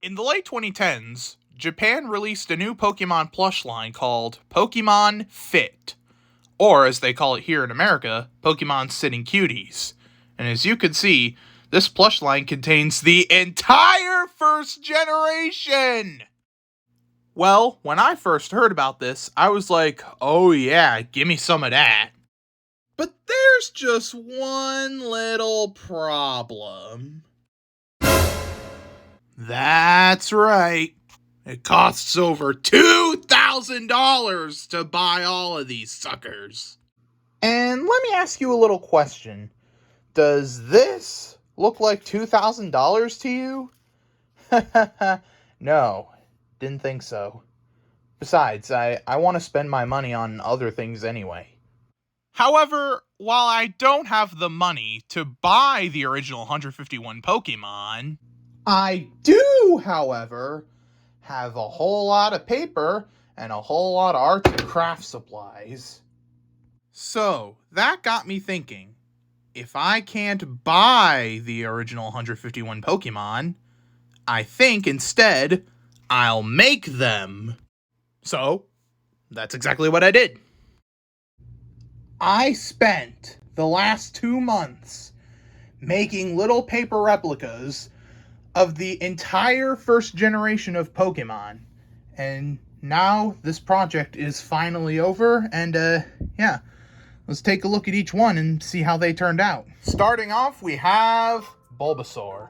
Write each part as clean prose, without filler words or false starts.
In the late 2010s, Japan released a new Pokemon plush line called Pokemon Fit, or as they call it here in America, Pokemon Sitting Cuties. And as you can see, this plush line contains the entire first generation! Well, when I first heard about this, I was like, oh yeah, give me some of that. But there's just one little problem. That's right. It costs over $2,000 to buy all of these suckers. And let me ask you a little question. Does this look like $2,000 to you? No, didn't think so. Besides, I want to spend my money on other things anyway. However, while I don't have the money to buy the original 151 Pokemon, I do, however, have a whole lot of paper and a whole lot of arts and craft supplies. So, that got me thinking. If I can't buy the original 151 Pokemon, I think instead I'll make them. So, that's exactly what I did. I spent the last 2 months making little paper replicas of the entire first generation of Pokemon. And now this project is finally over, and yeah, let's take a look at each one and see how they turned out. Starting off, we have Bulbasaur.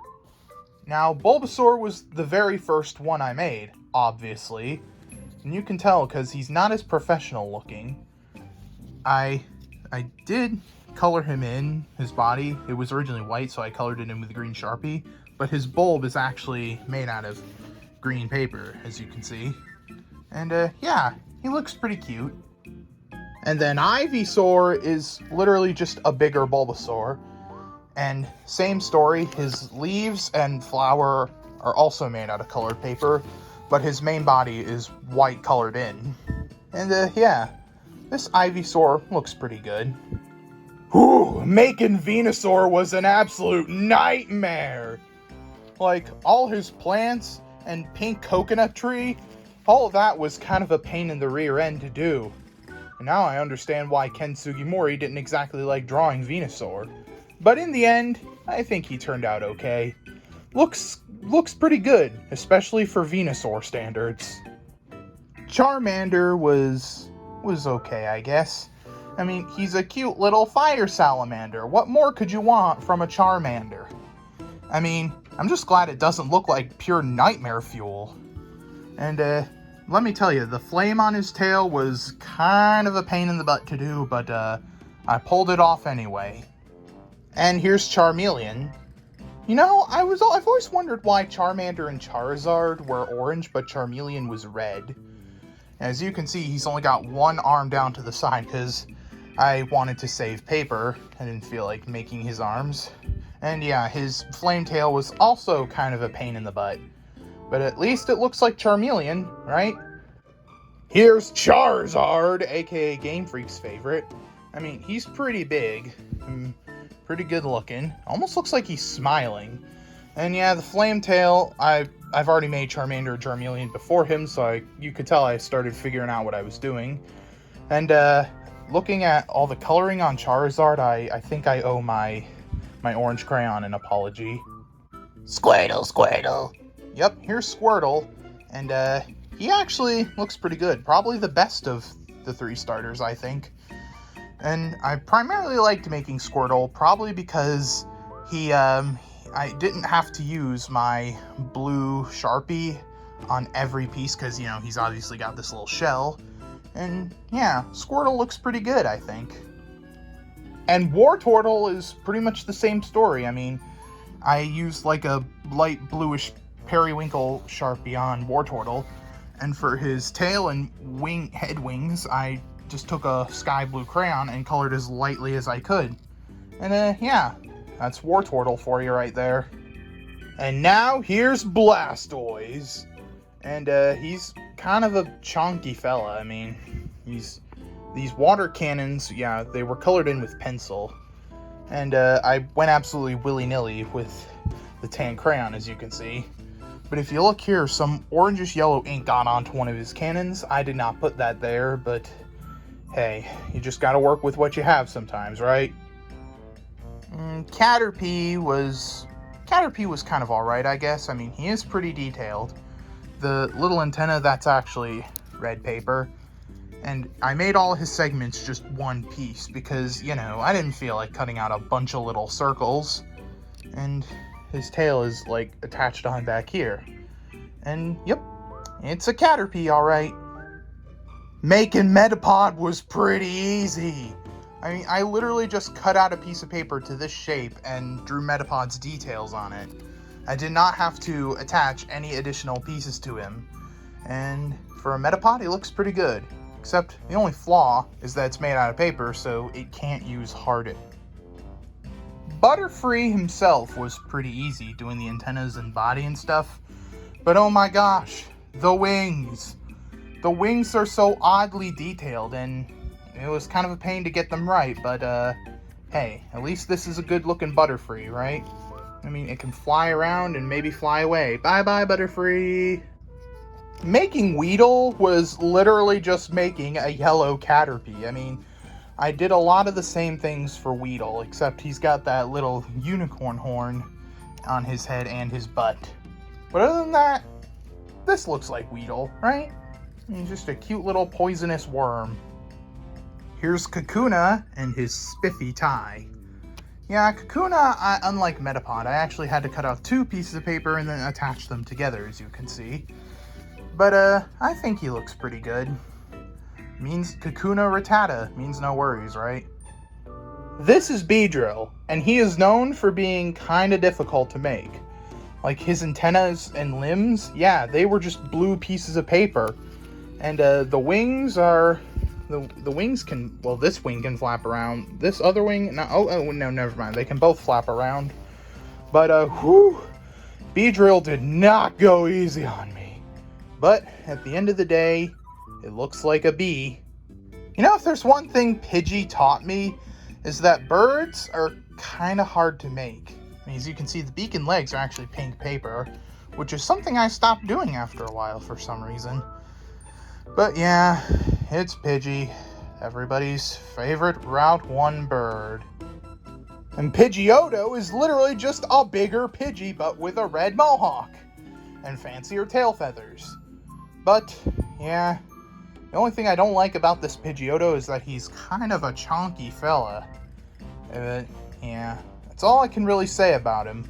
Now, Bulbasaur was the very first one I made, obviously. And you can tell because he's not as professional looking. I did color him in, his body. It was originally white, so I colored it in with a green Sharpie. But his bulb is actually made out of green paper, as you can see. And yeah, he looks pretty cute. And then Ivysaur is literally just a bigger Bulbasaur. And same story, his leaves and flower are also made out of colored paper, but his main body is white colored in. And yeah, this Ivysaur looks pretty good. Whew, making Venusaur was an absolute nightmare! Like, all his plants and pink coconut tree, all of that was kind of a pain in the rear end to do. And now I understand why Ken Sugimori didn't exactly like drawing Venusaur. But in the end, I think he turned out okay. Looks pretty good, especially for Venusaur standards. Charmander was okay, I guess. I mean, he's a cute little fire salamander. What more could you want from a Charmander? I mean, I'm just glad it doesn't look like pure nightmare fuel. And let me tell you, the flame on his tail was kind of a pain in the butt to do, but I pulled it off anyway. And here's Charmeleon. You know, I've always wondered why Charmander and Charizard were orange, but Charmeleon was red. As you can see, he's only got one arm down to the side because I wanted to save paper. I didn't feel like making his arms. And yeah, his flame tail was also kind of a pain in the butt. But at least it looks like Charmeleon, right? Here's Charizard, aka Game Freak's favorite. I mean, he's pretty big. Pretty good looking. Almost looks like he's smiling. And yeah, the flame tail, I've already made Charmander and Charmeleon before him, so you could tell I started figuring out what I was doing. And looking at all the coloring on Charizard, I think I owe my orange crayon an apology. Squirtle. Yep, here's Squirtle. And he actually looks pretty good. Probably the best of the 3 starters, I think. And I primarily liked making Squirtle, probably because I didn't have to use my blue Sharpie on every piece, because, you know, he's obviously got this little shell. And yeah, Squirtle looks pretty good, I think. And Wartortle is pretty much the same story. I mean, I used like a light bluish periwinkle Sharpie on Wartortle, and for his tail and head wings, I just took a sky blue crayon and colored as lightly as I could. And yeah, that's Wartortle for you right there. And now here's Blastoise. And he's kind of a chunky fella. I mean, these water cannons, yeah, they were colored in with pencil. And I went absolutely willy-nilly with the tan crayon, as you can see. But if you look here, some orangish yellow ink got onto one of his cannons. I did not put that there, but hey, you just gotta work with what you have sometimes, right? Caterpie was kind of alright, I guess. I mean, he is pretty detailed. The little antenna, that's actually red paper. And I made all his segments just one piece because, you know, I didn't feel like cutting out a bunch of little circles. And his tail is, like, attached on back here. And, yep, it's a Caterpie, alright. Making Metapod was pretty easy. I mean, I literally just cut out a piece of paper to this shape and drew Metapod's details on it. I did not have to attach any additional pieces to him. And for a Metapod, it looks pretty good. Except the only flaw is that it's made out of paper, so it can't use harden. Butterfree himself was pretty easy, doing the antennas and body and stuff. But oh my gosh, the wings! The wings are so oddly detailed, and it was kind of a pain to get them right, but hey, at least this is a good looking Butterfree, right? I mean, it can fly around and maybe fly away. Bye-bye, Butterfree! Making Weedle was literally just making a yellow Caterpie. I mean, I did a lot of the same things for Weedle, except he's got that little unicorn horn on his head and his butt. But other than that, this looks like Weedle, right? He's just a cute little poisonous worm. Here's Kakuna and his spiffy tie. Yeah, Kakuna, unlike Metapod, I actually had to cut out two pieces of paper and then attach them together, as you can see. But, I think he looks pretty good. Means Kakuna Rattata. Means no worries, right? This is Beedrill, and he is known for being kinda difficult to make. Like, his antennas and limbs, yeah, they were just blue pieces of paper. And, the wings are... The wings can... Well, this wing can flap around. This other wing... No, oh, no, never mind. They can both flap around. But, whew... Beedrill did not go easy on me. But, at the end of the day, it looks like a bee. You know, if there's one thing Pidgey taught me, is that birds are kind of hard to make. I mean, as you can see, the beak and legs are actually pink paper, which is something I stopped doing after a while for some reason. But yeah, it's Pidgey, everybody's favorite Route 1 bird. And Pidgeotto is literally just a bigger Pidgey, but with a red mohawk and fancier tail feathers. But, yeah, the only thing I don't like about this Pidgeotto is that he's kind of a chonky fella. Yeah, that's all I can really say about him.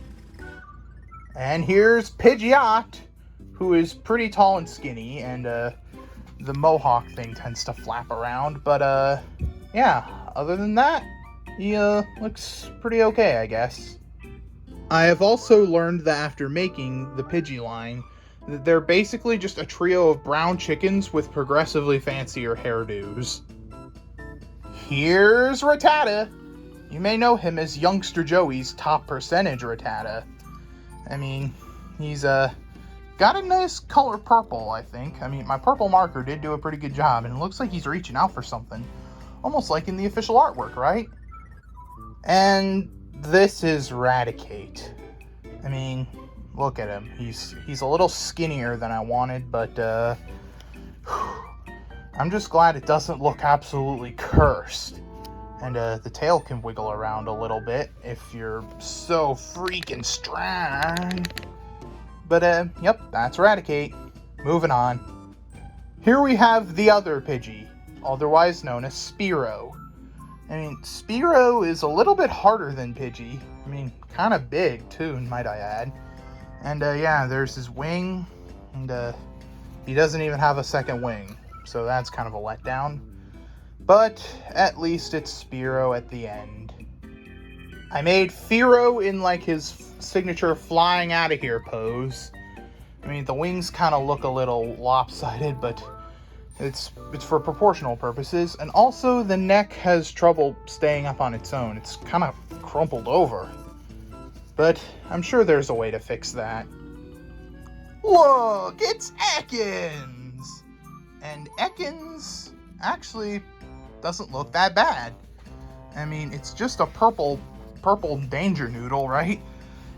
And here's Pidgeot, who is pretty tall and skinny, and the mohawk thing tends to flap around. But, yeah, other than that, he looks pretty okay, I guess. I have also learned that after making the Pidgey line, they're basically just a trio of brown chickens with progressively fancier hairdos. Here's Rattata. You may know him as Youngster Joey's top percentage Rattata. I mean, he's got a nice color purple, I think. I mean, my purple marker did do a pretty good job, and it looks like he's reaching out for something. Almost like in the official artwork, right? And this is Raticate. I mean, look at him. He's a little skinnier than I wanted, but I'm just glad it doesn't look absolutely cursed. And the tail can wiggle around a little bit if you're so freaking strong. But yep, that's Raticate. Moving on. Here we have the other Pidgey, otherwise known as Spearow. I mean, Spearow is a little bit harder than Pidgey. I mean, kind of big, too, might I add. And, yeah, there's his wing, and, he doesn't even have a second wing, so that's kind of a letdown. But, at least it's Spearow at the end. I made Fearow in, like, his signature flying out of here pose. I mean, the wings kind of look a little lopsided, but it's for proportional purposes, and also the neck has trouble staying up on its own. It's kind of crumpled over. But I'm sure there's a way to fix that. Look, it's Ekans! And Ekans actually doesn't look that bad. I mean, it's just a purple danger noodle, right?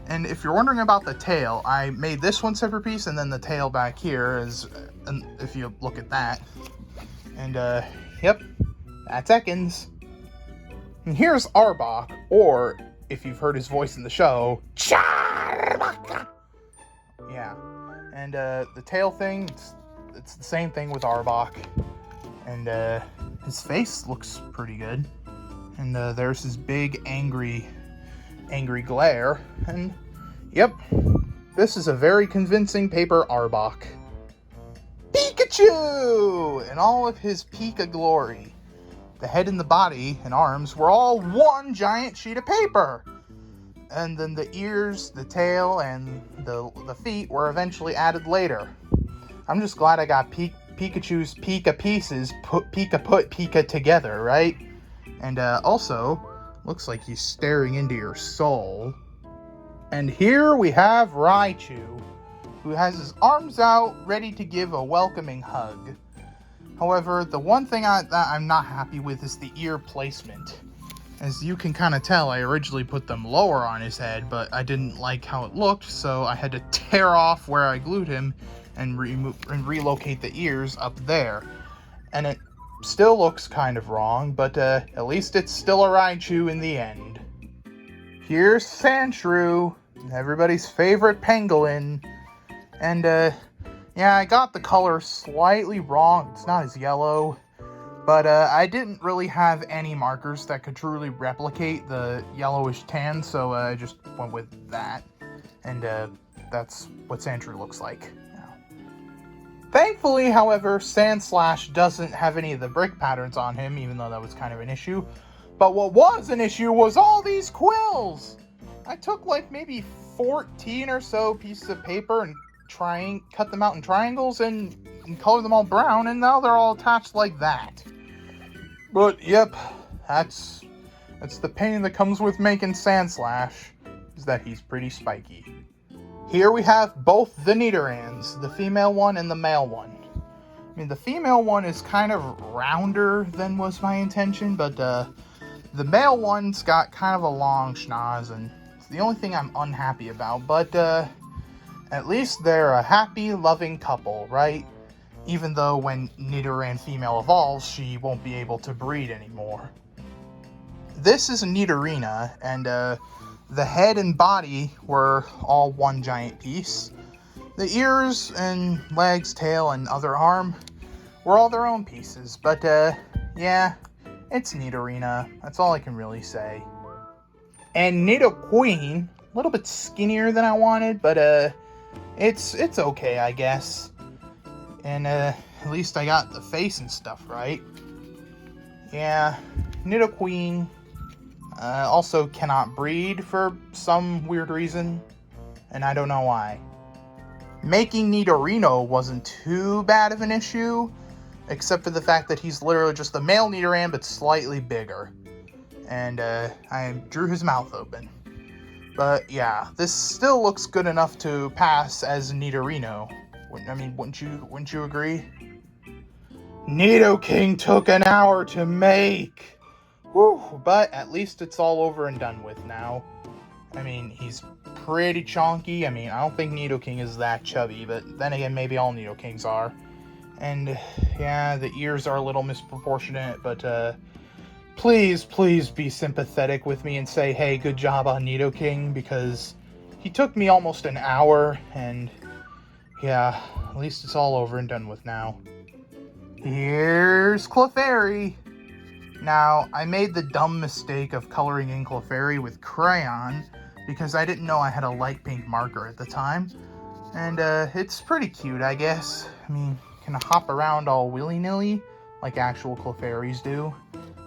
And if you're wondering about the tail, I made this one separate piece, and then the tail back here is, if you look at that. And, yep, that's Ekans. And here's Arbok, or, if you've heard his voice in the show, Charbaka! Yeah. And, the tail thing, it's the same thing with Arbok. And, his face looks pretty good. And, there's his big, angry glare. And, yep, this is a very convincing paper Arbok. Pikachu! In all of his Pika glory. The head and the body and arms were all one giant sheet of paper. And then the ears, the tail, and the feet were eventually added later. I'm just glad I got Pikachu's Pika pieces put Pika together, right? And also, looks like he's staring into your soul. And here we have Raichu, who has his arms out, ready to give a welcoming hug. However, the one thing that I'm not happy with is the ear placement. As you can kind of tell, I originally put them lower on his head, but I didn't like how it looked, so I had to tear off where I glued him and relocate the ears up there. And it still looks kind of wrong, but at least it's still a Raichu in the end. Here's Sandshrew, everybody's favorite pangolin. And yeah, I got the color slightly wrong. It's not as yellow. But I didn't really have any markers that could truly replicate the yellowish tan, so I just went with that. And that's what Sandshrew looks like now. Thankfully, however, Sandslash doesn't have any of the brick patterns on him, even though that was kind of an issue. But what was an issue was all these quills! I took like maybe 14 or so pieces of paper and cut them out in triangles and color them all brown, and now they're all attached like that. But yep, that's the pain that comes with making Sandslash, is that he's pretty spiky. Here we have both the Nidorans, the female one and the male one. I mean, the female one is kind of rounder than was my intention, but the male one's got kind of a long schnoz, and it's the only thing I'm unhappy about, but at least they're a happy, loving couple, right? Even though when Nidoran female evolves, she won't be able to breed anymore. This is a Nidorina, and the head and body were all one giant piece. The ears and legs, tail, and other arm were all their own pieces, but yeah, it's Nidorina. That's all I can really say. And Nidoqueen, a little bit skinnier than I wanted, but it's okay, I guess. And at least I got the face and stuff right. Yeah, Nidoqueen also cannot breed for some weird reason, and I don't know why. Making Nidorino wasn't too bad of an issue, except for the fact that he's literally just the male Nidoran, but slightly bigger. And I drew his mouth open. But yeah, this still looks good enough to pass as Nidorino. I mean, wouldn't you agree? Nidoking took an hour to make! Woo! But at least it's all over and done with now. I mean, he's pretty chonky. I mean, I don't think Nidoking is that chubby, but then again, maybe all Nidokings are. And yeah, the ears are a little misproportionate, but please be sympathetic with me and say, hey, good job on Nidoking, because he took me almost an hour, and yeah, at least it's all over and done with now. Here's Clefairy. Now, I made the dumb mistake of coloring in Clefairy with crayon because I didn't know I had a light pink marker at the time. And it's pretty cute, I guess. I mean, can hop around all willy-nilly like actual Clefairies do.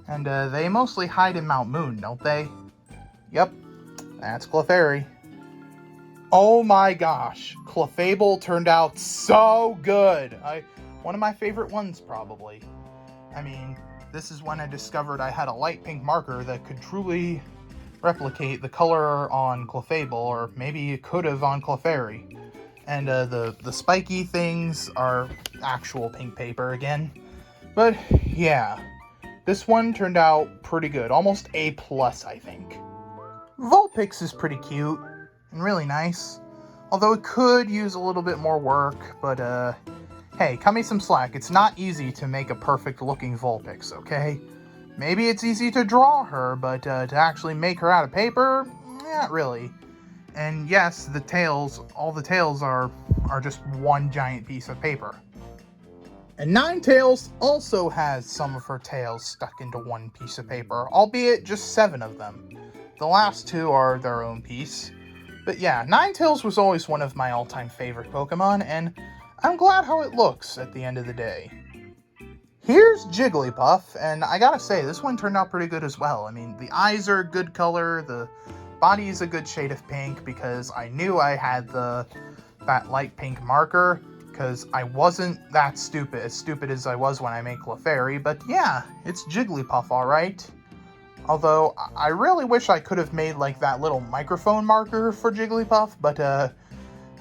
And they mostly hide in Mount Moon, don't they? Yep, that's Clefairy. Oh my gosh, Clefable turned out so good. One of my favorite ones, probably. I mean, this is when I discovered I had a light pink marker that could truly replicate the color on Clefable, or maybe it could have on Clefairy. And the spiky things are actual pink paper again. But yeah, this one turned out pretty good. Almost A+, I think. Vulpix is pretty cute. and really nice. Although it could use a little bit more work, but hey, cut me some slack. It's not easy to make a perfect looking Vulpix, okay? Maybe it's easy to draw her, but to actually make her out of paper, not really. And yes, the tails, all the tails are just one giant piece of paper. And Ninetales also has some of her tails stuck into one piece of paper, albeit just 7 of them. The last 2 are their own piece. But yeah, Ninetales was always one of my all-time favorite Pokemon, and I'm glad how it looks at the end of the day. Here's Jigglypuff, and I gotta say, this one turned out pretty good as well. I mean, the eyes are a good color, the body is a good shade of pink, because I knew I had that light pink marker, because I wasn't that stupid as I was when I made Clefairy, but yeah, it's Jigglypuff alright. Although, I really wish I could have made, like, that little microphone marker for Jigglypuff, but,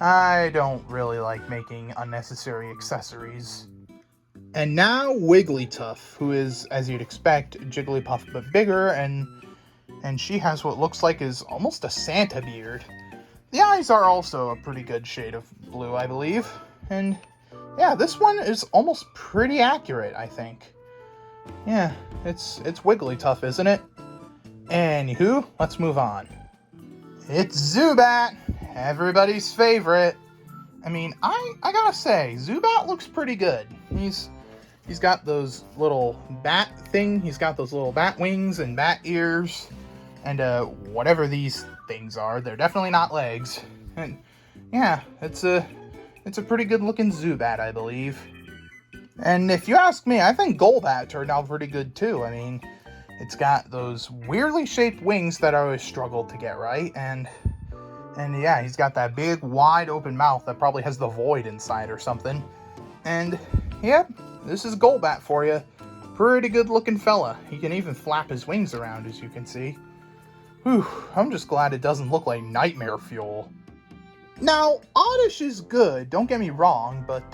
I don't really like making unnecessary accessories. And now, Wigglytuff, who is, as you'd expect, Jigglypuff but bigger, and she has what looks like is almost a Santa beard. The eyes are also a pretty good shade of blue, I believe. And, yeah, this one is almost pretty accurate, I think. Yeah, it's Wigglytuff, isn't it? Anywho, let's move on. It's Zubat, everybody's favorite. I mean, I gotta say, Zubat looks pretty good. He's got those little bat wings and bat ears, and whatever these things are, they're definitely not legs. And yeah, it's a pretty good looking Zubat, I believe. And if you ask me, I think Golbat turned out pretty good too. I mean, it's got those weirdly shaped wings that I always struggled to get right, and yeah, he's got that big, wide open mouth that probably has the void inside or something. And yep, this is Golbat for you. Pretty good looking fella. He can even flap his wings around, as you can see. Whew, I'm just glad it doesn't look like nightmare fuel. Now, Oddish is good, don't get me wrong, but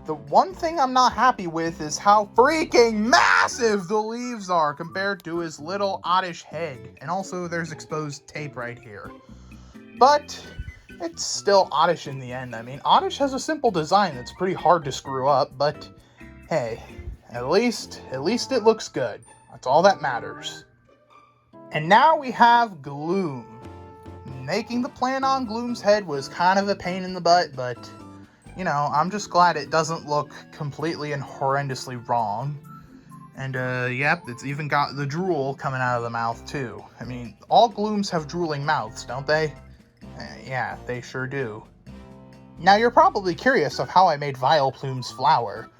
the one thing I'm not happy with is how freaking massive the leaves are compared to his little Oddish head. And also, there's exposed tape right here. But it's still Oddish in the end. I mean, Oddish has a simple design that's pretty hard to screw up, but hey, at least it looks good. That's all that matters. And now we have Gloom. Making the plan on Gloom's head was kind of a pain in the butt, but you know, I'm just glad it doesn't look completely and horrendously wrong. And, yep, it's even got the drool coming out of the mouth, too. I mean, all Glooms have drooling mouths, don't they? Yeah, they sure do. Now, you're probably curious of how I made Vileplume's flower.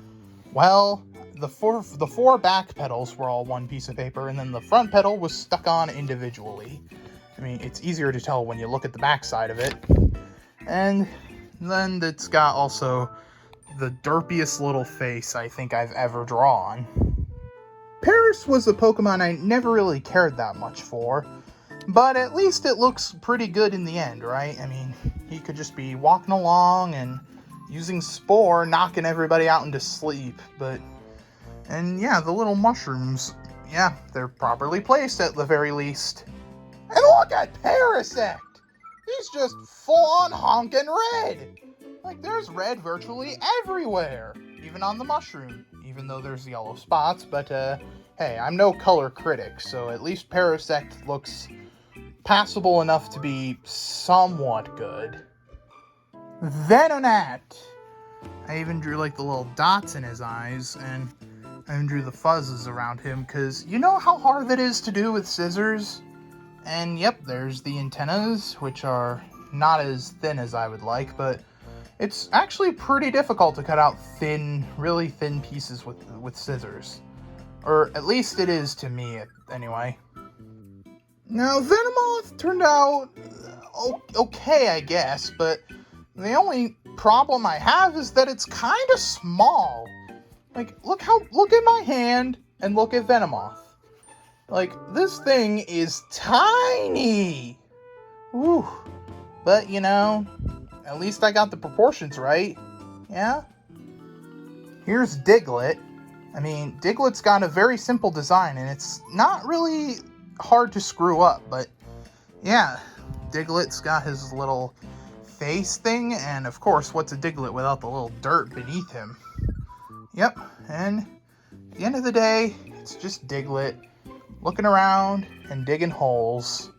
Well, the four back petals were all one piece of paper, and then the front petal was stuck on individually. I mean, it's easier to tell when you look at the back side of it. And then it's got also the derpiest little face I think I've ever drawn. Paris was a Pokemon I never really cared that much for, but at least it looks pretty good in the end, right? I mean, he could just be walking along and using Spore, knocking everybody out into sleep, and yeah, the little mushrooms, yeah, they're properly placed at the very least. And look at Parasect! He's just full-on honkin' red! Like, there's red virtually everywhere, even on the mushroom, even though there's yellow spots, but, hey, I'm no color critic, so at least Parasect looks passable enough to be somewhat good. Venonat! I even drew, like, the little dots in his eyes, and I even drew the fuzzes around him, because you know how hard that is to do with scissors? And yep, there's the antennas, which are not as thin as I would like, but it's actually pretty difficult to cut out really thin pieces with scissors. Or at least it is to me, anyway. Now, Venomoth turned out okay, I guess, but the only problem I have is that it's kind of small. Like, look at my hand, and look at Venomoth. Like, this thing is tiny! Whew. But, you know, at least I got the proportions right. Yeah? Here's Diglett. I mean, Diglett's got a very simple design, and it's not really hard to screw up, but yeah. Diglett's got his little face thing, and of course, what's a Diglett without the little dirt beneath him? Yep, and at the end of the day, it's just Diglett looking around and digging holes.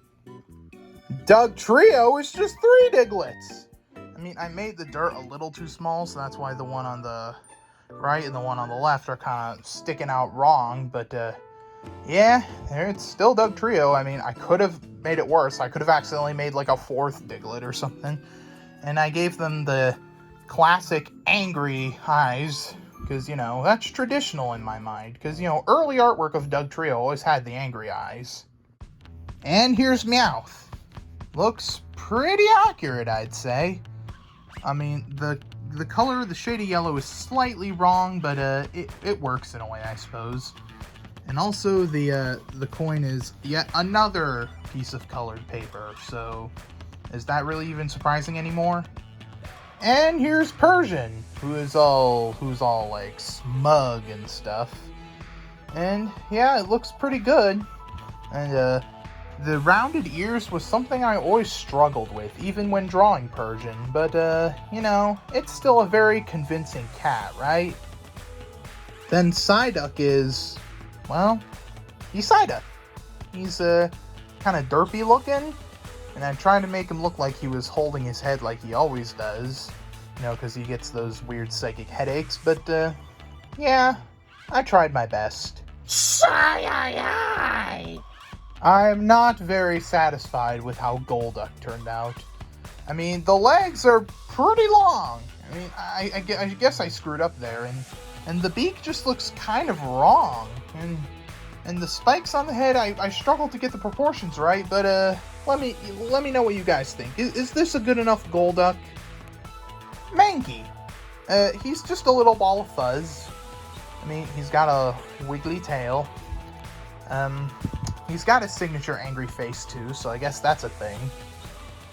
Dugtrio is just 3 Digletts! I mean, I made the dirt a little too small, so that's why the one on the right and the one on the left are kind of sticking out wrong, but yeah, it's still Dugtrio. I mean, I could have made it worse. I could have accidentally made like a 4th Diglett or something, and I gave them the classic angry eyes, because, you know, that's traditional in my mind, because, you know, early artwork of Dugtrio always had the angry eyes. And here's Meowth. Looks pretty accurate, I'd say. I mean, the color, the shade of yellow is slightly wrong, but it works in a way, I suppose. And also the coin is yet another piece of colored paper, so is that really even surprising anymore? And here's Persian, who's all like smug and stuff. And yeah, it looks pretty good. And the rounded ears was something I always struggled with, even when drawing Persian. But you know, it's still a very convincing cat, right? Then Psyduck is, well, he's Psyduck. He's kind of derpy looking, and I tried to make him look like he was holding his head like he always does, you know, because he gets those weird psychic headaches, but yeah, I tried my best. I'm not very satisfied with how Golduck turned out. I mean, the legs are pretty long. I mean, I guess I screwed up there, and the beak just looks kind of wrong, and the spikes on the head, I struggled to get the proportions right, but let me know what you guys think. Is this a good enough Golduck? Mankey. He's just a little ball of fuzz. I mean, he's got a wiggly tail. He's got his signature angry face too, so I guess that's a thing.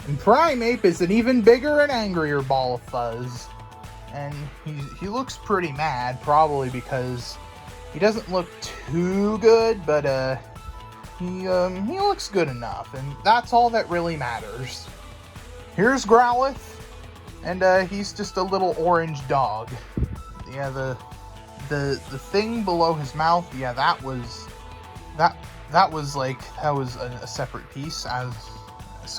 And Primeape is an even bigger and angrier ball of fuzz. And he looks pretty mad, probably because he doesn't look too good, but he looks good enough, and that's all that really matters. Here's Growlithe, and he's just a little orange dog. Yeah, the thing below his mouth, yeah, that was a separate piece, as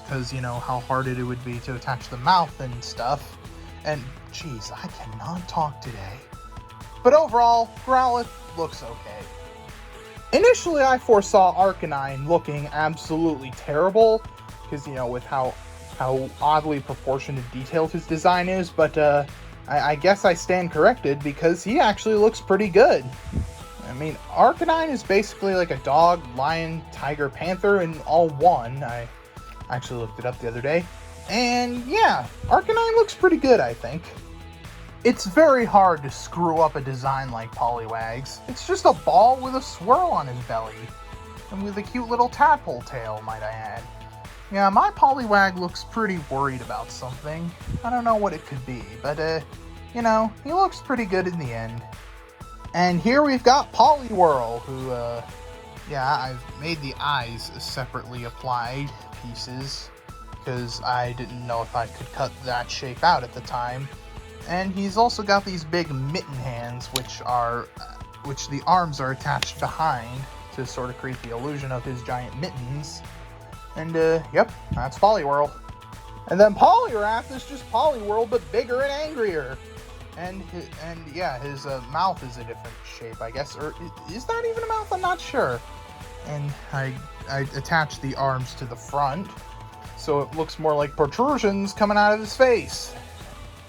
because, you know, how hard it would be to attach the mouth and stuff. And jeez, I cannot talk today. But overall, Growlithe looks okay. Initially, I foresaw Arcanine looking absolutely terrible, because, you know, with how oddly proportioned and detailed his design is, but I guess I stand corrected, because he actually looks pretty good. I mean, Arcanine is basically like a dog, lion, tiger, panther in all one. I actually looked it up the other day. And yeah, Arcanine looks pretty good, I think. It's very hard to screw up a design like Poliwag's. It's just a ball with a swirl on his belly. And with a cute little tadpole tail, might I add. Yeah, my Poliwag looks pretty worried about something. I don't know what it could be, but you know, he looks pretty good in the end. And here we've got Poliwhirl, who, yeah, I've made the eyes separately applied pieces, because I didn't know if I could cut that shape out at the time. And he's also got these big mitten hands, which the arms are attached behind to sort of create the illusion of his giant mittens. And, yep, that's Poliwhirl. And then Poliwrath is just Poliwhirl, but bigger and angrier. And yeah, his mouth is a different shape, I guess. Or is that even a mouth? I'm not sure. And I attached the arms to the front, so it looks more like protrusions coming out of his face.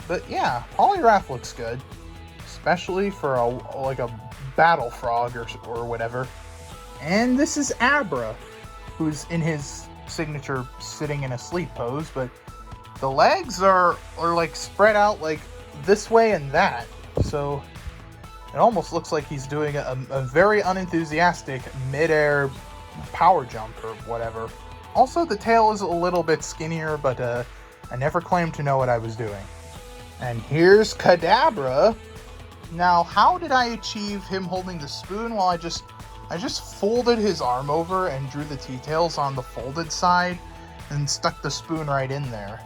But yeah, Poliwrath looks good, especially for like a battle frog or whatever. And this is Abra, who's in his signature sitting in a sleep pose, but the legs are like spread out like this way and that, so it almost looks like he's doing a very unenthusiastic mid-air power jump or whatever. Also, the tail is a little bit skinnier, but I never claimed to know what I was doing. And here's Kadabra. Now, how did I achieve him holding the spoon? Well, I just folded his arm over and drew the T-tails on the folded side. and stuck the spoon right in there.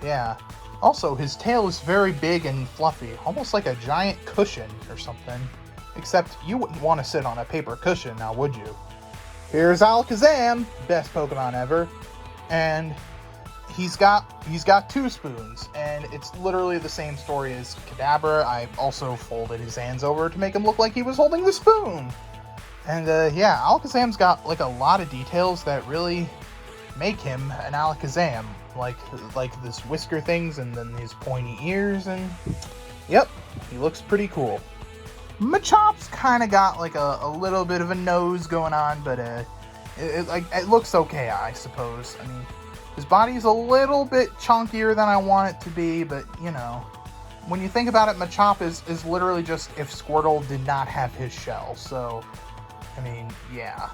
Yeah. Also, his tail is very big and fluffy, almost like a giant cushion or something. Except you wouldn't want to sit on a paper cushion, now would you? Here's Alakazam, best Pokemon ever, and he's got 2 spoons, and it's literally the same story as Kadabra. I also folded his hands over to make him look like he was holding the spoon. And yeah, Alakazam's got like a lot of details that really make him an Alakazam, like this whisker things and then his pointy ears, and yep, he looks pretty cool. Machop's kind of got like a little bit of a nose going on, but it looks okay, I suppose. I mean, his body's a little bit chunkier than I want it to be, but you know, when you think about it, Machop is literally just if Squirtle did not have his shell. So, I mean, yeah.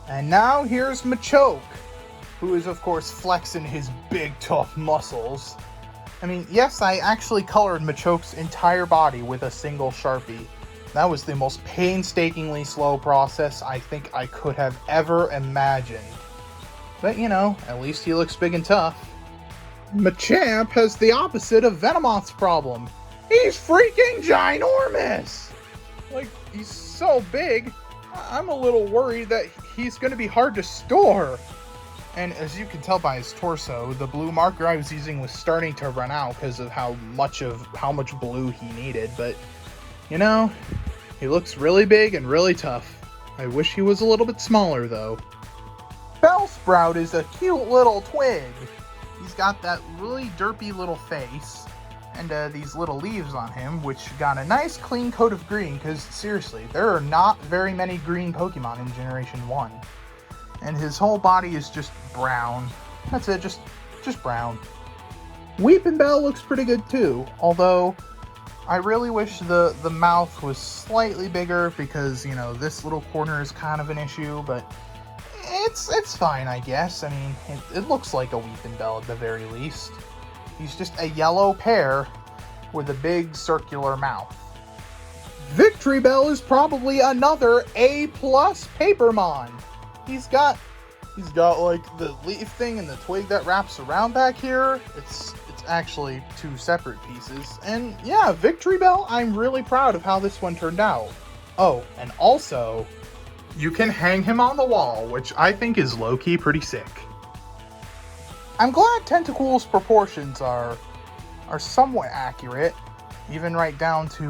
And now here's Machoke, who is of course flexing his big tough muscles. I mean, yes, I actually colored Machoke's entire body with a single Sharpie. That was the most painstakingly slow process I think I could have ever imagined. But, you know, at least he looks big and tough. Machamp has the opposite of Venomoth's problem. He's freaking ginormous! Like, he's so big, I'm a little worried that he's going to be hard to store. And as you can tell by his torso, the blue marker I was using was starting to run out because of how much blue he needed. But, you know, he looks really big and really tough. I wish he was a little bit smaller, though. Bellsprout is a cute little twig. He's got that really derpy little face and these little leaves on him, which got a nice clean coat of green, because seriously, there are not very many green Pokemon in Generation 1. And his whole body is just brown. That's it, just brown. Weepinbell looks pretty good too, although I really wish the mouth was slightly bigger, because, you know, this little corner is kind of an issue, but it's fine, I guess. I mean, it looks like a Weepinbell at the very least. He's just a yellow pear with a big circular mouth. Victreebel is probably another A+ Papermon. He's got like the leaf thing and the twig that wraps around back here. It's actually 2 separate pieces. And yeah, Victreebel, I'm really proud of how this one turned out. Oh, and also, you can hang him on the wall, which I think is low-key pretty sick. I'm glad Tentacruel's proportions are somewhat accurate, even right down to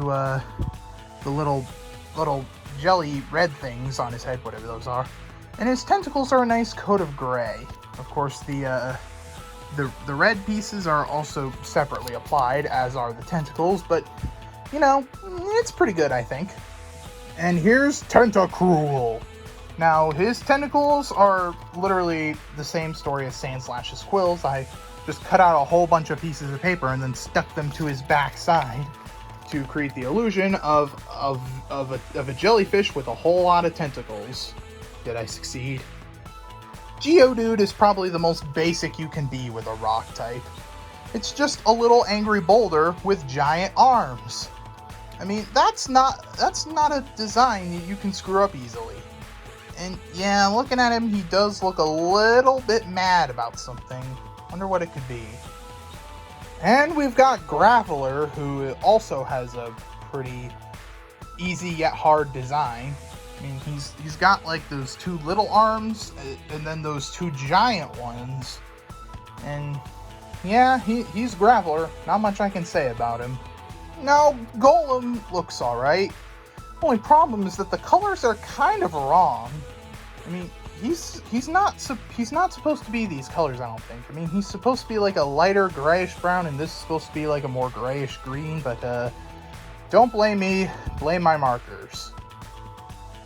the little jelly red things on his head, whatever those are. And his tentacles are a nice coat of gray. Of course, the red pieces are also separately applied, as are the tentacles, but, you know, it's pretty good, I think. And here's Tentacruel. Now, his tentacles are literally the same story as Sandslash's quills. I just cut out a whole bunch of pieces of paper and then stuck them to his backside to create the illusion of a jellyfish with a whole lot of tentacles. Did I succeed? Geodude is probably the most basic you can be with a rock type. It's just a little angry boulder with giant arms. I mean, that's not a design you can screw up easily. And yeah, looking at him, he does look a little bit mad about something. Wonder what it could be. And we've got Graveler, who also has a pretty easy yet hard design. I mean, he's got like those 2 little arms and then those 2 giant ones. And yeah, he's Graveler. Not much I can say about him. Now, Golem looks alright. Only problem is that the colors are kind of wrong. I mean, he's not supposed to be these colors, I don't think. I mean, he's supposed to be like a lighter grayish brown, and this is supposed to be like a more grayish green, but don't blame me, blame my markers.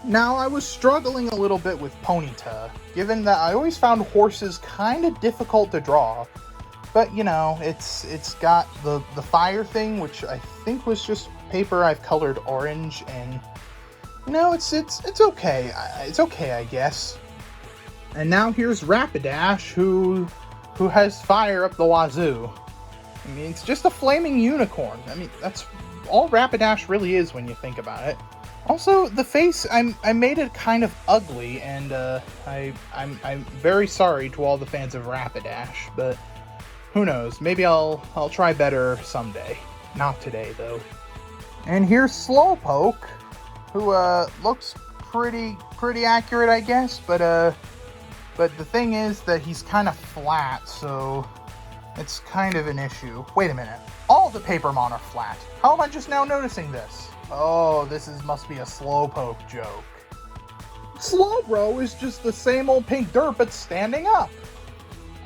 Now, I was struggling a little bit with Ponyta, given that I always found horses kind of difficult to draw. But, you know, it's got the fire thing, which I think was just paper I've colored orange, and, you know, it's okay. It's okay, I guess. And now here's Rapidash, who has fire up the wazoo. I mean, it's just a flaming unicorn. I mean, that's all Rapidash really is when you think about it. Also, the face, I made it kind of ugly, and I'm very sorry to all the fans of Rapidash, but who knows? Maybe I'll try better someday. Not today though. And here's Slowpoke, who looks pretty accurate, I guess, but the thing is that he's kind of flat, so it's kind of an issue. Wait a minute. All the Papermon are flat. How am I just now noticing this? Oh, must be a Slowpoke joke. Slowbro is just the same old pink dirt, but standing up.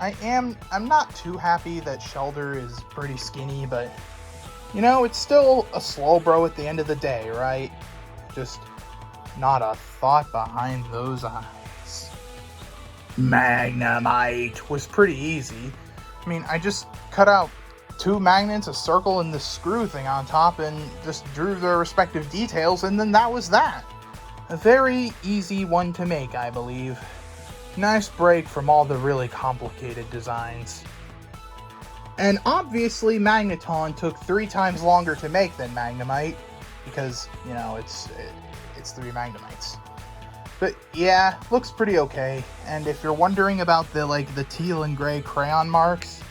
I'm not too happy that Shelder is pretty skinny, but you know, it's still a Slowbro at the end of the day, right? Just not a thought behind those eyes. Magnemite was pretty easy. I mean, I just cut out 2 magnets, a circle, and the screw thing on top, and just drew their respective details, and then that was that. A very easy one to make, I believe. Nice break from all the really complicated designs. And obviously Magneton took 3 times longer to make than Magnemite, because, you know, it's 3 Magnemites. But yeah, looks pretty okay. And if you're wondering about the teal and gray crayon marks,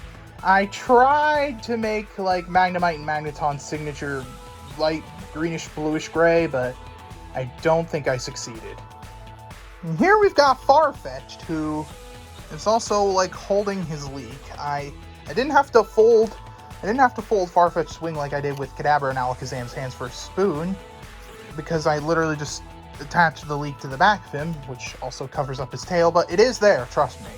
I tried to make Magnemite and Magneton's signature light greenish bluish gray, but I don't think I succeeded. And here we've got Farfetch'd, who is also holding his leek. I didn't have to fold Farfetch'd's wing like I did with Kadabra and Alakazam's hands for a spoon, because I literally just attached the leek to the back of him, which also covers up his tail, but it is there, trust me.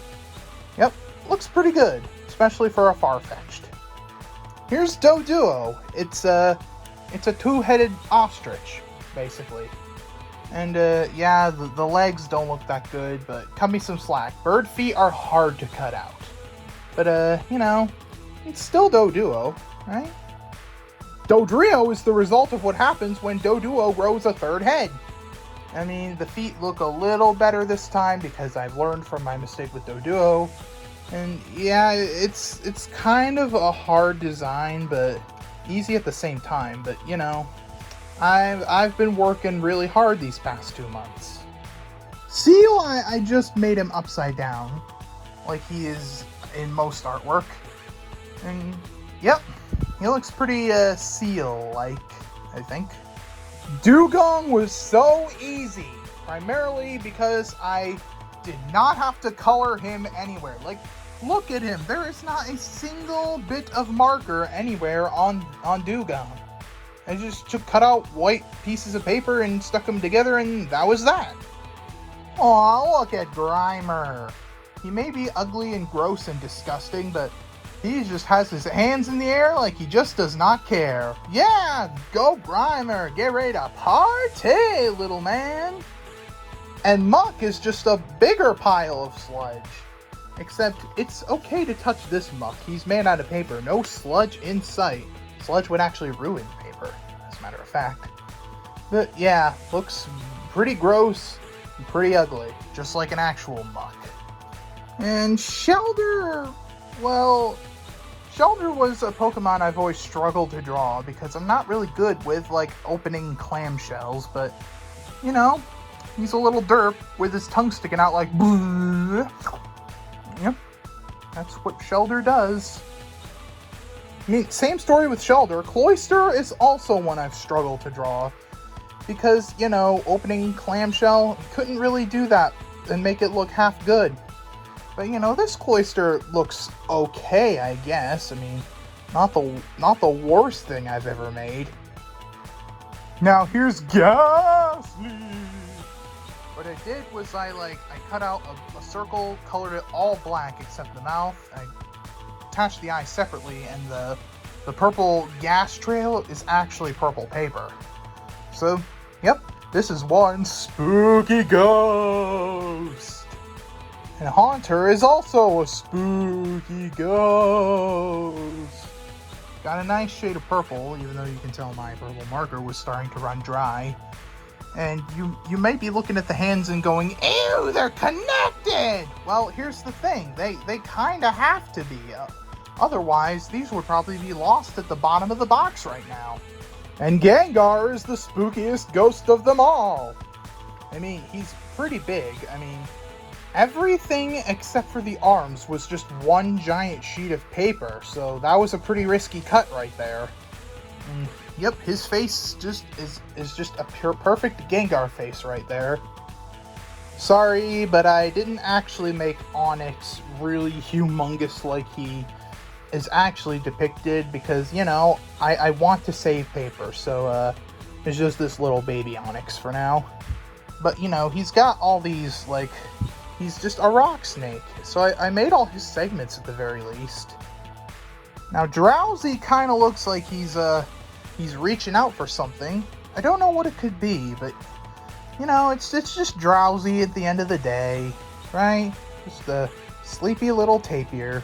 Yep, looks pretty good, especially for a Farfetch'd. Here's Doduo. It's a 2-headed ostrich, basically. And yeah, the legs don't look that good, but cut me some slack. Bird feet are hard to cut out. But you know, it's still Doduo, right? Dodrio is the result of what happens when Doduo grows a 3rd head. I mean, the feet look a little better this time because I've learned from my mistake with Doduo. And yeah, it's kind of a hard design, but easy at the same time. But you know, I've been working really hard these past 2 months. Seal, I just made him upside down, like he is in most artwork. And yep, he looks pretty seal-like, I think. Dugong was so easy, primarily because I did not have to color him anywhere. Look at him. There is not a single bit of marker anywhere on Dugong. I just cut out white pieces of paper and stuck them together, and that was that. Aw, look at Grimer. He may be ugly and gross and disgusting, but he just has his hands in the air like he just does not care. Yeah, go Grimer. Get ready to party, little man. And Muck is just a bigger pile of sludge. Except it's okay to touch this Muck. He's made out of paper. No sludge in sight. Sludge would actually ruin paper, as a matter of fact. But yeah, looks pretty gross and pretty ugly. Just like an actual Muck. And Shelder, well, Shelder was a Pokemon I've always struggled to draw because I'm not really good with, opening clamshells, but, you know, he's a little derp with his tongue sticking out like, bleh. Yep, that's what Shelder does. I mean, same story with Shelder. Cloyster is also one I've struggled to draw because, you know, opening clamshell, couldn't really do that and make it look half good. But, you know, this Cloyster looks okay, I guess. I mean, not the worst thing I've ever made. Now here's Ghastly! What I did was I cut out a circle, colored it all black except the mouth. I attached the eye separately, and the purple gas trail is actually purple paper. So, yep, this is one spooky ghost. And Haunter is also a spooky ghost. Got a nice shade of purple, even though you can tell my purple marker was starting to run dry. And you may be looking at the hands and going, ew, they're connected! Well, here's the thing. They kind of have to be. Otherwise, these would probably be lost at the bottom of the box right now. And Gengar is the spookiest ghost of them all. I mean, he's pretty big. I mean, everything except for the arms was just one giant sheet of paper, so that was a pretty risky cut right there. And, yep, his face just is just a perfect Gengar face right there. Sorry, but I didn't actually make Onyx really humongous like he is actually depicted because, you know, I want to save paper, so it's just this little baby Onyx for now. But, you know, he's got all these, like, he's just a rock snake, so I made all his segments at the very least. Now, Drowsy kind of looks like he's reaching out for something. I don't know what it could be, but, you know, it's just Drowsy at the end of the day, right? Just a sleepy little tapir.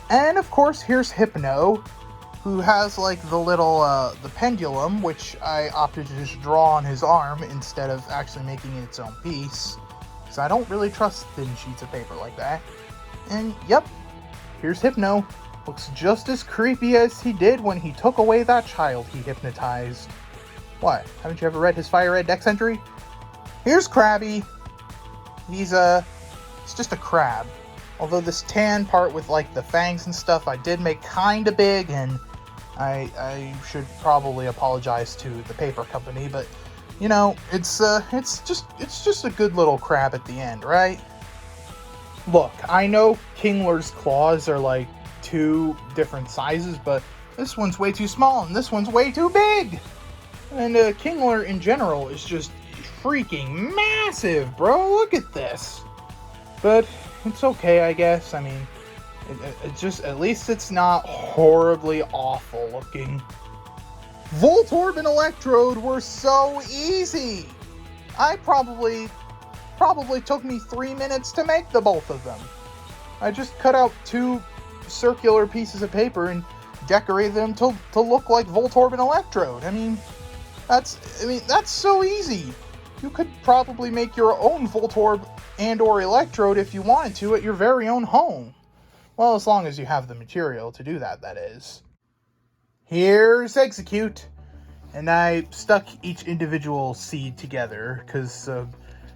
And, of course, here's Hypno, who has, like, the little, the pendulum, which I opted to just draw on his arm instead of actually making it its own piece. Because I don't really trust thin sheets of paper like that. And, yep, here's Hypno. Looks just as creepy as he did when he took away that child he hypnotized. What? Haven't you ever read his Fire Red Dex entry? Here's Krabby. He's just a crab. Although this tan part with, like, the fangs and stuff I did make kinda big, and I should probably apologize to the paper company, but, you know, it's just a good little crab at the end, right? Look, I know Kingler's claws are, like, 2 different sizes, but this one's way too small, and this one's way too big! And, Kingler in general is just freaking massive, bro! Look at this! But it's okay, I guess. I mean, it just, at least it's not horribly awful looking. Voltorb and Electrode were so easy! I probably took me 3 minutes to make the both of them. I just cut out 2 circular pieces of paper and decorated them to look like Voltorb and Electrode. I mean, that's so easy. You could probably make your own Voltorb and or Electrode if you wanted to at your very own home. Well, as long as you have the material to do that, that is. Here's Execute. And I stuck each individual seed together, because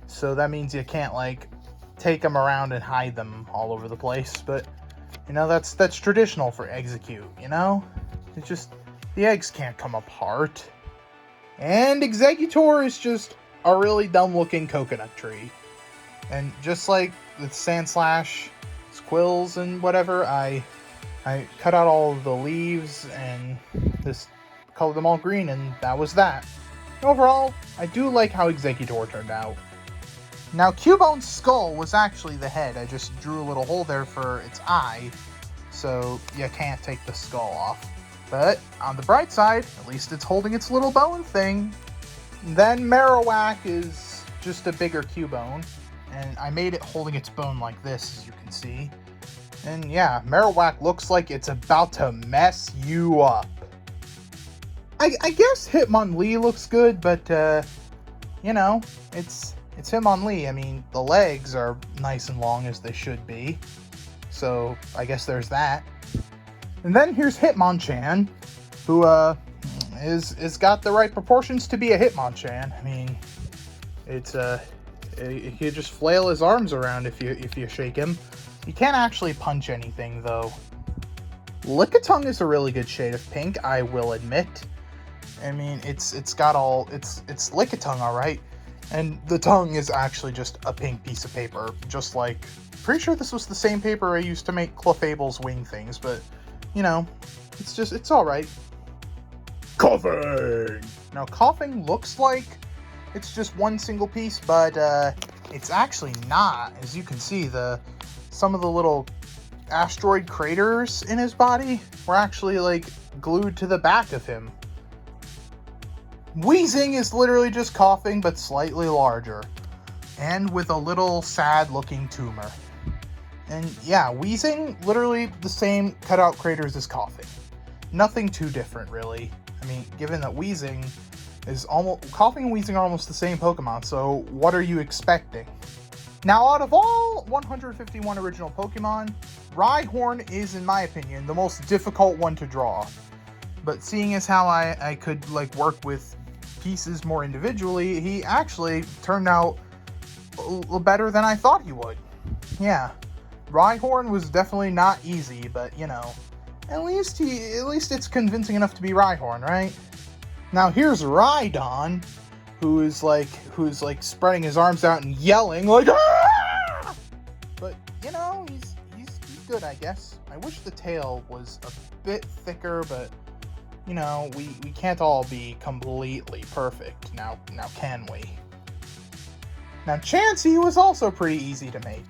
so that means you can't, like, take them around and hide them all over the place. But, you know, that's traditional for Execute, you know? It's just, the eggs can't come apart. And Executor is just a really dumb-looking coconut tree. And just like with Sandslash, Squills, and whatever, I cut out all of the leaves and just colored them all green, and that was that. Overall, I do like how Executor turned out. Now, Cubone's skull was actually the head. I just drew a little hole there for its eye, so you can't take the skull off. But on the bright side, at least it's holding its little bone thing. Then Marowak is just a bigger Cubone. And I made it holding its bone like this, as you can see. And yeah, Marowak looks like it's about to mess you up. I guess Hitmonlee looks good, but, you know, it's Hitmonlee. I mean, the legs are nice and long as they should be. So, I guess there's that. And then here's Hitmonchan, who, is got the right proportions to be a Hitmonchan. I mean, it's, he could just flail his arms around if you shake him. You can't actually punch anything, though. Lickitung is a really good shade of pink, I will admit. I mean, it's Lickitung, alright. And the tongue is actually just a pink piece of paper, just like... Pretty sure this was the same paper I used to make Clefable's wing things, but, you know, it's alright. Coughing! Now, Coughing looks like it's just one single piece, but it's actually not. As you can see, some of the little asteroid craters in his body were actually, like, glued to the back of him. Wheezing is literally just Coughing, but slightly larger, and with a little sad-looking tumor. And yeah, Wheezing, literally the same cutout craters as Coughing. Nothing too different, really. I mean, given that Wheezing is almost... Coughing and Wheezing are almost the same Pokemon, so what are you expecting? Now, out of all 151 original Pokemon, Rhyhorn is, in my opinion, the most difficult one to draw. But seeing as how I could like work with pieces more individually, he actually turned out better than I thought he would. Yeah, Rhyhorn was definitely not easy, but you know, at least it's convincing enough to be Rhyhorn, right? Now here's Rhydon, who's like spreading his arms out and yelling like, "Ah!" But you know, he's good, I guess. I wish the tail was a bit thicker, but you know, we can't all be completely perfect. Now can we? Now Chansey was also pretty easy to make,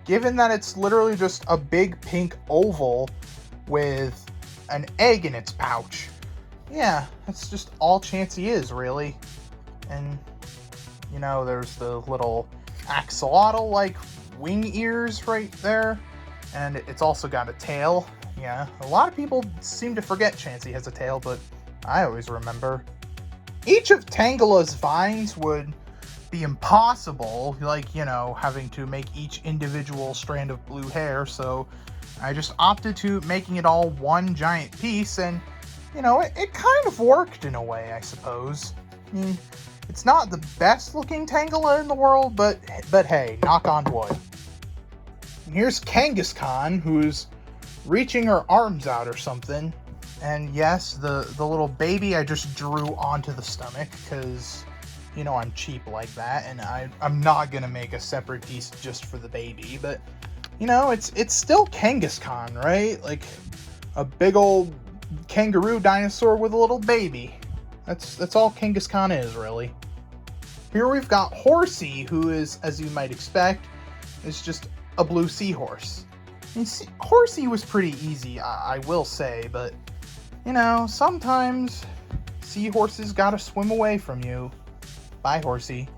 given that it's literally just a big pink oval with an egg in its pouch. Yeah, that's just all Chansey is, really. And, you know, there's the little axolotl-like wing ears right there. And it's also got a tail. Yeah, a lot of people seem to forget Chansey has a tail, but I always remember. Each of Tangela's vines would be impossible, like, you know, having to make each individual strand of blue hair, so I just opted to making it all one giant piece, and, you know, it kind of worked in a way, I suppose. I mean, it's not the best looking Tangela in the world, but hey, knock on wood. And here's Kangaskhan, who's reaching her arms out or something, and yes, the little baby I just drew onto the stomach, because, you know, I'm cheap like that, and I'm not gonna make a separate piece just for the baby, but, you know, it's still Kangaskhan, right? Like, a big old kangaroo dinosaur with a little baby. That's all Kangaskhan is, really. Here we've got Horsey, who is, as you might expect, is just a blue seahorse. I mean, Horsey was pretty easy, I will say, but, you know, sometimes seahorses gotta swim away from you. Bye, Horsey.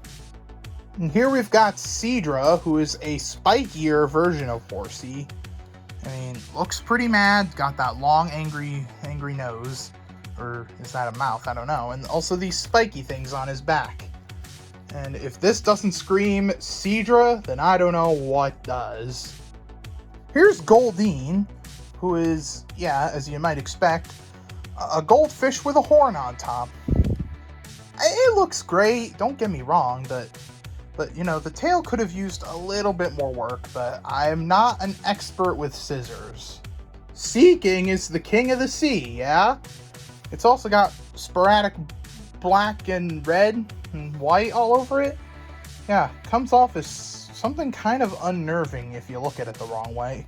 And here we've got Seadra, who is a spikier version of Horsey. I mean, looks pretty mad, got that long, angry nose. Or is that a mouth? I don't know. And also these spiky things on his back. And if this doesn't scream Seadra, then I don't know what does. Here's Goldeen, who is, yeah, as you might expect, a goldfish with a horn on top. It looks great, don't get me wrong, but you know, the tail could have used a little bit more work, but I'm not an expert with scissors. Sea King is the king of the sea, yeah? It's also got sporadic black and red and white all over it. Yeah, comes off as something kind of unnerving if you look at it the wrong way.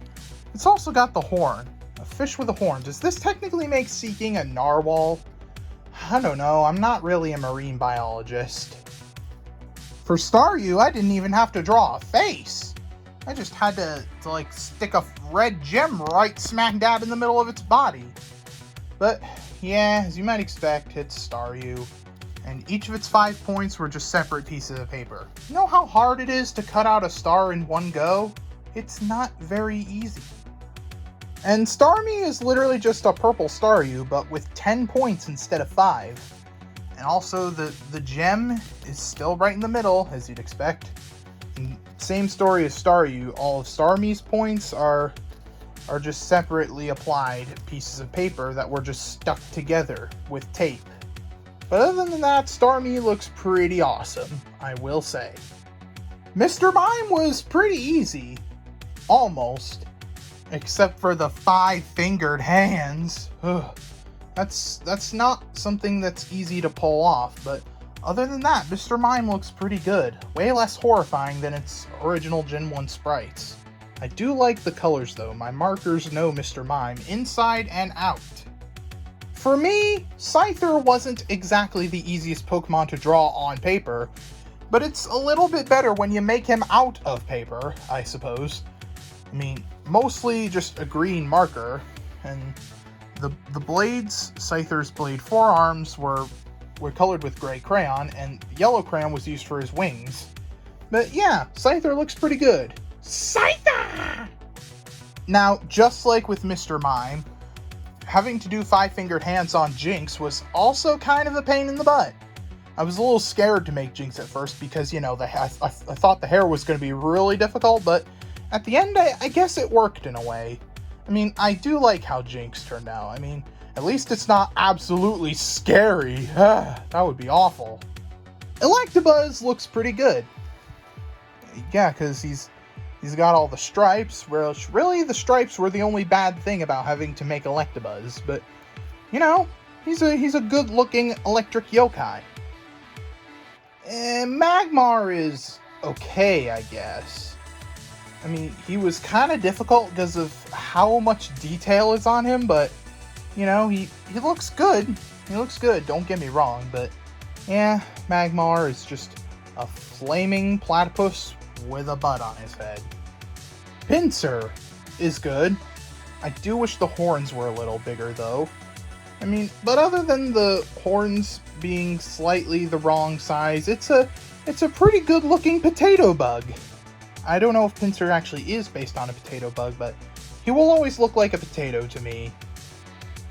It's also got the horn, a fish with a horn. Does this technically make Sea King a narwhal? I don't know, I'm not really a marine biologist. For Staryu, I didn't even have to draw a face. I just had to like stick a red gem right smack dab in the middle of its body. But yeah, as you might expect, it's Staryu. And each of its 5 points were just separate pieces of paper. You know how hard it is to cut out a star in one go? It's not very easy. And Starmie is literally just a purple Staryu, but with 10 points instead of 5. And also the gem is still right in the middle, as you'd expect. And same story as Staryu, all of Starmie's points are just separately applied pieces of paper that were just stuck together with tape. But other than that, Starmie looks pretty awesome, I will say. Mr. Mime was pretty easy. Almost. Except for the 5-fingered hands. Ugh. That's not something that's easy to pull off, but other than that, Mr. Mime looks pretty good. Way less horrifying than its original Gen 1 sprites. I do like the colors though. My markers know Mr. Mime inside and out. For me, Scyther wasn't exactly the easiest Pokemon to draw on paper, but it's a little bit better when you make him out of paper, I suppose. I mean, mostly just a green marker, and the blades, Scyther's blade forearms, were colored with gray crayon, and yellow crayon was used for his wings. But yeah, Scyther looks pretty good. Scyther! Now, just like with Mr. Mime, having to do 5-fingered hands on Jinx was also kind of a pain in the butt. I was a little scared to make Jinx at first because, you know, I thought the hair was going to be really difficult, but at the end, I guess it worked in a way. I mean, I do like how Jinx turned out. I mean, At least it's not absolutely scary. That would be awful. Electabuzz looks pretty good. Yeah, because he's got all the stripes. Really, the stripes were the only bad thing about having to make Electabuzz. But, you know, he's a good-looking electric yokai. And Magmar is okay, I guess. I mean, he was kind of difficult because of how much detail is on him, but, you know, he looks good. He looks good, don't get me wrong, but, yeah, Magmar is just a flaming platypus with a butt on his head. Pinsir is good. I do wish the horns were a little bigger, though. I mean, but other than the horns being slightly the wrong size, it's a pretty good-looking potato bug. I don't know if Pinsir actually is based on a potato bug, but he will always look like a potato to me.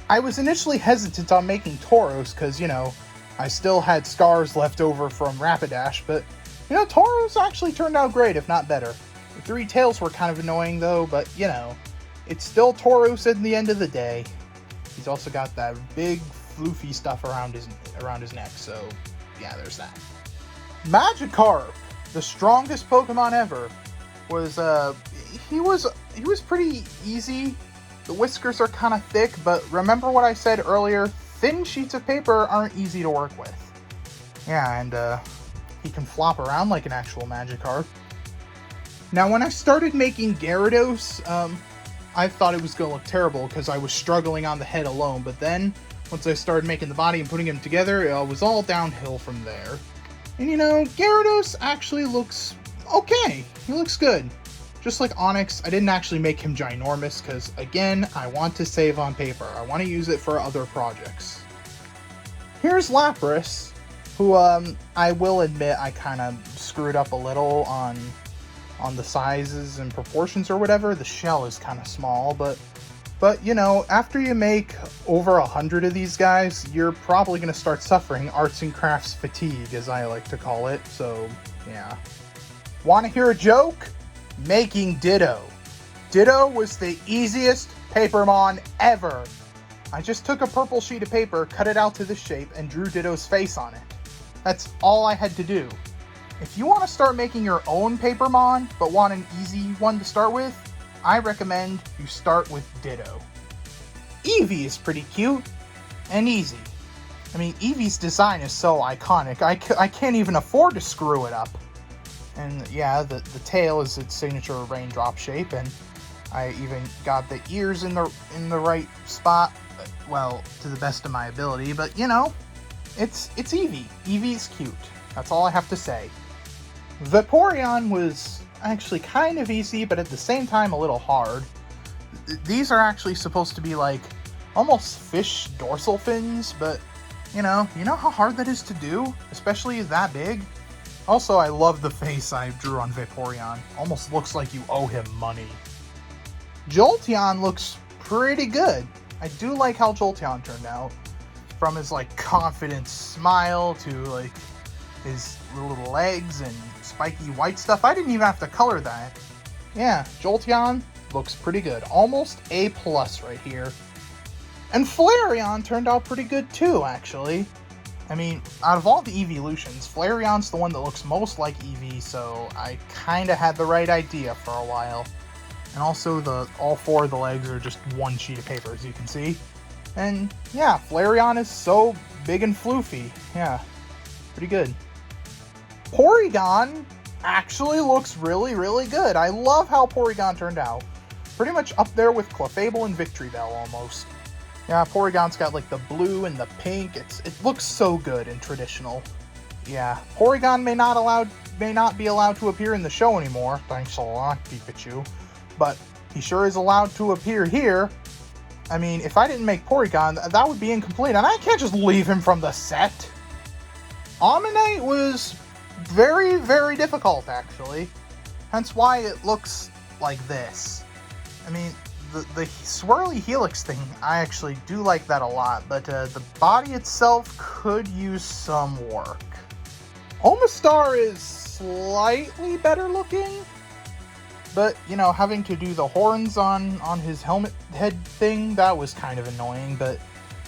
I was initially hesitant on making Tauros because, you know, I still had scars left over from Rapidash, but, you know, Tauros actually turned out great, if not better. The three tails were kind of annoying, though, but, you know, it's still Tauros at the end of the day. He's also got that big, floofy stuff around his neck, so, yeah, there's that. Magikarp, the strongest Pokemon ever, was, he was pretty easy. The whiskers are kind of thick, but remember what I said earlier, thin sheets of paper aren't easy to work with. Yeah, and, he can flop around like an actual Magikarp. Now, when I started making Gyarados, I thought it was going to look terrible because I was struggling on the head alone, but then, once I started making the body and putting them together, it was all downhill from there. And you know, Gyarados actually looks okay. He looks good. Just like Onix, I didn't actually make him ginormous because, again, I want to save on paper. I want to use it for other projects. Here's Lapras, who, I will admit I kind of screwed up a little on the sizes and proportions or whatever. The shell is kind of small, but you know, after you make over 100 of these guys, you're probably going to start suffering arts and crafts fatigue, as I like to call it, so yeah. Want to hear a joke? Making Ditto. Ditto was the easiest Papermon ever. I just took a purple sheet of paper, cut it out to this shape, and drew Ditto's face on it. That's all I had to do. If you want to start making your own Papermon, but want an easy one to start with, I recommend you start with Ditto. Eevee is pretty cute and easy. I mean, Eevee's design is so iconic, I can't even afford to screw it up. And yeah, the tail is its signature raindrop shape, and I even got the ears in the right spot, well, to the best of my ability, but you know, it's Eevee. Eevee's cute. That's all I have to say. Vaporeon was actually kind of easy, but at the same time a little hard. These are actually supposed to be like almost fish dorsal fins, but you know how hard that is to do, especially that big. Also, I love the face I drew on Vaporeon. Almost looks like you owe him money. Jolteon looks pretty good. I do like how Jolteon turned out. From his like confident smile to like his little legs and spiky white stuff. I didn't even have to color that. Yeah, Jolteon looks pretty good. Almost A+ right here. And Flareon turned out pretty good too, actually. I mean, out of all the evolutions, Flareon's the one that looks most like Eevee, so I kinda had the right idea for a while. And also, all four of the legs are just one sheet of paper, as you can see. And yeah, Flareon is so big and floofy. Yeah, pretty good. Porygon actually looks really, really good. I love how Porygon turned out. Pretty much up there with Clefable and Victreebel almost. Yeah, Porygon's got like the blue and the pink. It looks so good in traditional. Yeah, Porygon may not be allowed to appear in the show anymore. Thanks a lot, Pikachu. But he sure is allowed to appear here. I mean, if I didn't make Porygon, that would be incomplete, and I can't just leave him from the set. Omanyte was very, very difficult, actually. Hence why it looks like this. I mean, the swirly helix thing, I actually do like that a lot, but the body itself could use some work. Omastar is slightly better looking, but, you know, having to do the horns on his helmet head thing, that was kind of annoying, but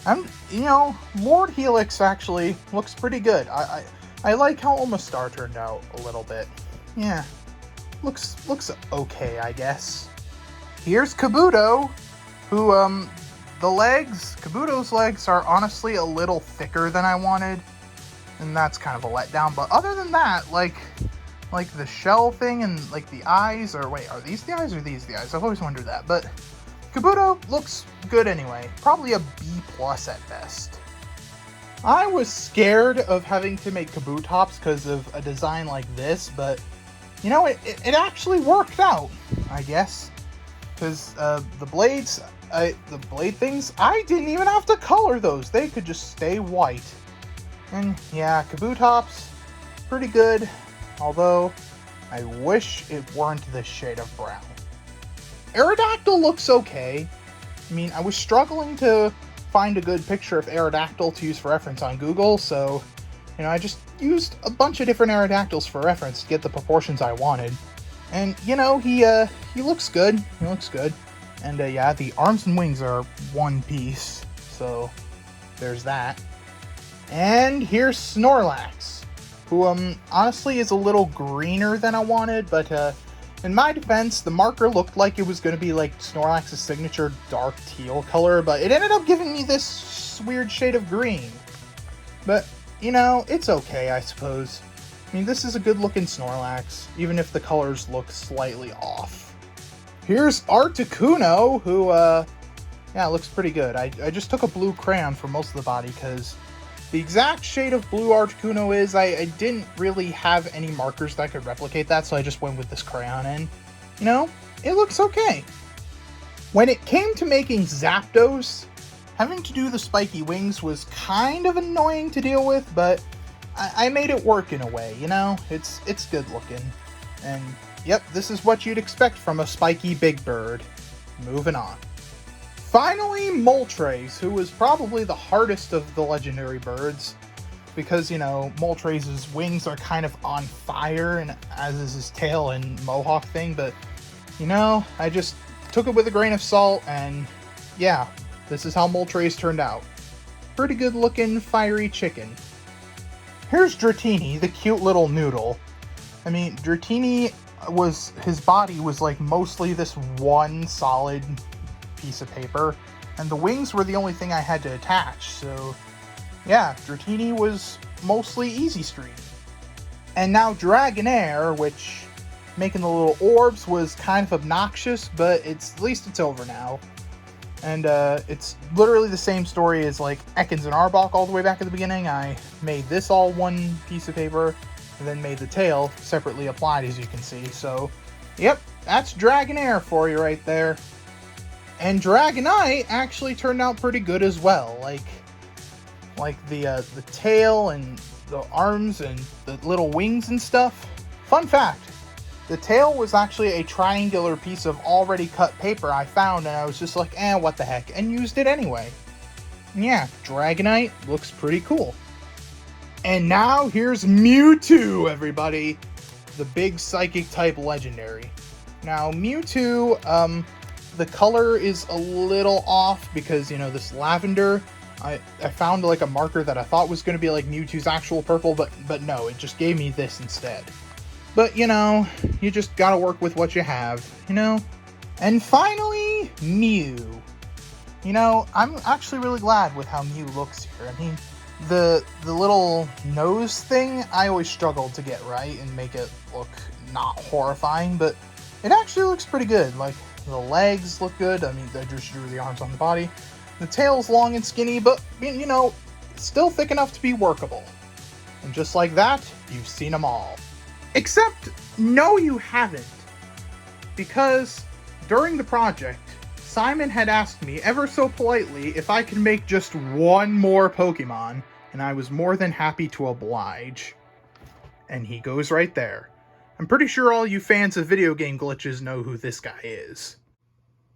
Lord Helix actually looks pretty good. I like how Omastar turned out a little bit. Yeah, looks okay, I guess. Here's Kabuto, who, Kabuto's legs are honestly a little thicker than I wanted, and that's kind of a letdown, but other than that, like the shell thing and, like, the eyes, or wait, are these the eyes or these the eyes? I've always wondered that, but Kabuto looks good anyway. Probably a B+ at best. I was scared of having to make Kabutops because of a design like this, but, it actually worked out, I guess. Because the blade things, I didn't even have to color those. They could just stay white. And yeah, Kabutops, pretty good. Although, I wish it weren't this shade of brown. Aerodactyl looks okay. I mean, I was struggling to find a good picture of Aerodactyl to use for reference on Google, so, I just used a bunch of different Aerodactyls for reference to get the proportions I wanted. And, he looks good. He looks good. And, yeah, the arms and wings are one piece, so there's that. And here's Snorlax, who, honestly is a little greener than I wanted, but, in my defense, the marker looked like it was going to be, like, Snorlax's signature dark teal color, but it ended up giving me this weird shade of green. But, it's okay, I suppose. I mean, this is a good-looking Snorlax, even if the colors look slightly off. Here's Articuno, who, looks pretty good. I just took a blue crayon for most of the body, because the exact shade of blue Articuno is, I didn't really have any markers that could replicate that, so I just went with this crayon, and, it looks okay. When it came to making Zapdos, having to do the spiky wings was kind of annoying to deal with, but I made it work in a way, It's good looking. And, yep, this is what you'd expect from a spiky big bird. Moving on. Finally, Moltres, who was probably the hardest of the legendary birds, because, Moltres' wings are kind of on fire, and as is his tail and mohawk thing, but, I just took it with a grain of salt, and, yeah, this is how Moltres turned out. Pretty good looking, fiery chicken. Here's Dratini, the cute little noodle. I mean, Dratini his body was like mostly this one solid piece of paper, and the wings were the only thing I had to attach, so yeah, Dratini was mostly easy street. And now Dragonair, which making the little orbs was kind of obnoxious, but at least it's over now. And it's literally the same story as like Ekans and Arbok all the way back at the beginning. I made this all one piece of paper, and then made the tail separately applied, as you can see. So, yep, that's Dragonair for you right there. And Dragonite actually turned out pretty good as well. Like the tail and the arms and the little wings and stuff. Fun fact. The tail was actually a triangular piece of already cut paper I found, and I was just like, what the heck, and used it anyway. And yeah, Dragonite looks pretty cool. And now here's Mewtwo, everybody. The big psychic type legendary. Now, Mewtwo, the color is a little off because, this lavender, I found like a marker that I thought was going to be like Mewtwo's actual purple, but no, it just gave me this instead. But, you just gotta work with what you have, And finally, Mew. I'm actually really glad with how Mew looks here. I mean, the little nose thing, I always struggled to get right and make it look not horrifying, but it actually looks pretty good. Like, the legs look good. I mean, I just drew the arms on the body. The tail's long and skinny, but, still thick enough to be workable. And just like that, you've seen them all. Except, no you haven't. Because during the project, Simon had asked me ever so politely if I could make just one more Pokemon, and I was more than happy to oblige. And he goes right there. I'm pretty sure all you fans of video game glitches know who this guy is.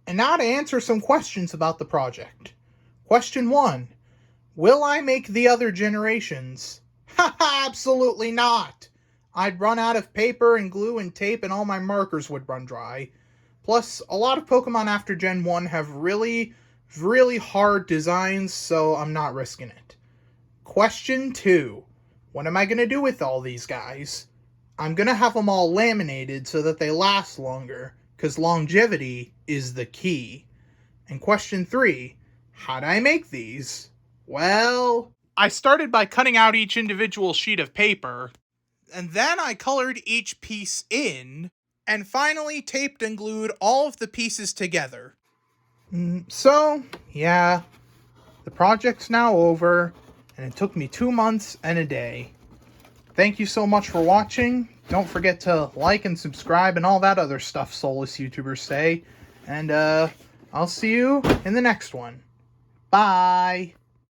And now to answer some questions about the project. Question 1. Will I make the other generations? Haha, absolutely not! I'd run out of paper and glue and tape, and all my markers would run dry. Plus, a lot of Pokemon after Gen 1 have really, really hard designs, so I'm not risking it. Question 2. What am I going to do with all these guys? I'm going to have them all laminated so that they last longer, because longevity is the key. And question 3. How do I make these? Well, I started by cutting out each individual sheet of paper, and then I colored each piece in, and finally taped and glued all of the pieces together. So, yeah, the project's now over, and it took me 2 months and a day. Thank you so much for watching. Don't forget to like and subscribe and all that other stuff soulless YouTubers say. And I'll see you in the next one. Bye!